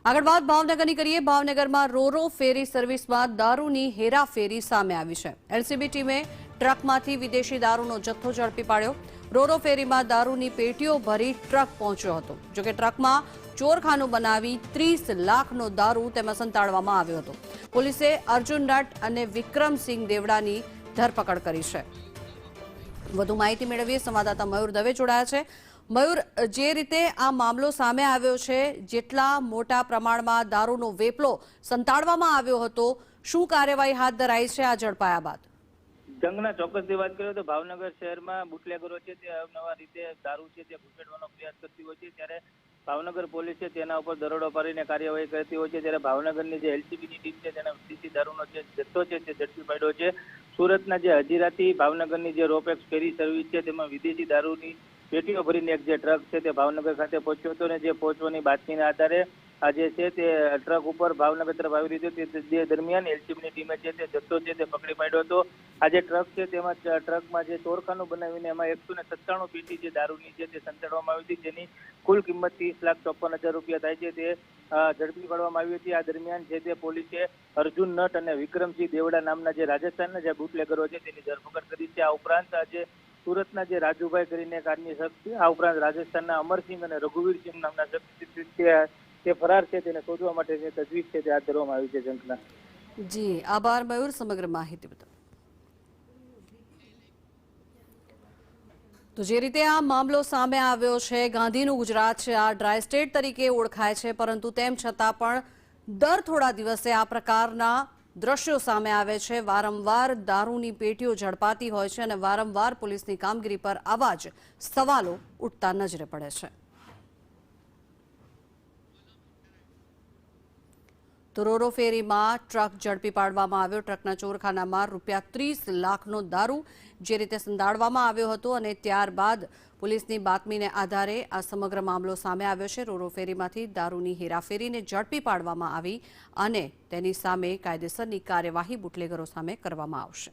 આગળ વાત ભાવનગરની કરીએ। ભાવનગરમાં રોરો ફેરી સર્વિસમાં દારૂની હેરાફેરી સામે આવી છે। એલસીબી ટીમે ટ્રકમાંથી વિદેશી દારૂનો જથ્થો ઝડપી પાડ્યો। રોરો ફેરીમાં દારૂની પેટીઓ ભરી ટ્રક પહોંચ્યો હતો। જોકે ટ્રકમાં ચોરખાનું બનાવી 30 લાખનો દારૂ તેમાં સંતાડવામાં આવ્યો હતો। પોલીસે અર્જુન નટ અને વિક્રમસિંહ દેવડાની ધરપકડ કરી છે। વધુ માહિતી મેળવીએ સંવાદદાતા મયુર દવે જોડાયા છે। મયુર, જે રીતે આ મામલો સામે આવ્યો છે, જેટલા મોટા પ્રમાણમાં દારૂનો વેપલો સંતાડવામાં આવ્યો હતો, શું કાર્યવાહી હાથ ધરાઈ છે આ ઝડપાયા બાદ? જંગના ચોક્કસથી વાત કરીએ તો ભાવનગર શહેરમાં બુટલેગરો છે તે અવનવા રીતે દારૂ છે તે ઘૂસેડવાનો પ્રયાસ કરતી હોય છે, ત્યારે ભાવનગર પોલીસે તેના ઉપર દરોડો પાડીને કાર્યવાહી કરતી હોય છે। ત્યારે ભાવનગરની જે એલસીબીની ટીમ છે તેને વિદેશી દારૂનો જે જથ્થો છે તે ઝડપી પાડ્યો છે। સુરતના જે હજીરાથી ભાવનગરની જે રોપેક્સ ફેરી સર્વિસ છે તેમાં વિદેશી દારૂની પેટીઓ ભરીને એક જે ટ્રક છે તે ભાવનગર ખાતે પહોંચ્યો હતો, અને જે પહોંચવાની બાતમીના આધારે આ જે છે તે ટ્રક ઉપર ભાવનગર તરફ આવી રહ્યો હતો। તે દરમિયાન એલસીબીની ટીમે છે તે જથ્થો છે તે પકડી પાડ્યો હતો। આ જે ટ્રક છે તેમાં ટ્રકમાં જે ચોરખાનું બનાવીને એમાં 197 પેટી જે દારૂની છે તે સંતાડવામાં આવી હતી, જેની કુલ કિંમત 30,54,000 રૂપિયા થાય છે, તે ઝડપી પાડવામાં આવી હતી। આ દરમિયાન જે તે પોલીસે અર્જુન નટ અને વિક્રમસિંહ દેવડા નામના જે રાજસ્થાનના જે બુટલેગરો છે તેની ધરપકડ કરી છે। આ ઉપરાંત આજે સુરતના જે રાજુભાઈ કરીને એક આદમી શખ્સ છે, આ ઉપરાંત રાજસ્થાનના અમરસિંહ અને રઘુવીરસિંહ નામના શખ્સ તે ફરાર છે, તેને શોધવા માટે જે તજવીજ છે તે હાથ ધરવામાં આવી છે। જંકના જી આભાર મયુર સમગ્ર માહિતી બદલ। તો જે રીતે આ મામલો સામે આવ્યો છે, ગાંધીનું ગુજરાત છે, આ ડ્રાય સ્ટેટ તરીકે ઓળખાય છે, પરંતુ તેમ છતાં પણ દર થોડા દિવસે આ પ્રકારના દ્રશ્યો સામે આવે છે। વારંવાર દારૂની પેટીઓ ઝડપાતી હોય છે અને વારંવાર પોલીસની કામગીરી પર આવા જ સવાલો ઉઠતા નજરે પડે છે। તો રોરો ફેરીમાં ટ્રક ઝડપી પાડવામાં આવ્યો। ટ્રકના ચોરખાનામાં ₹30 લાખનો દારૂ જે રીતે સંતાડવામાં આવ્યો હતો, અને ત્યારબાદ પોલીસની બાતમીને આધારે આ સમગ્ર મામલો સામે આવ્યો છે। રોરો ફેરીમાંથી દારૂની હેરાફેરીને ઝડપી પાડવામાં આવી અને તેની સામે કાયદેસરની કાર્યવાહી બુટલેગરો સામે કરવામાં આવશે।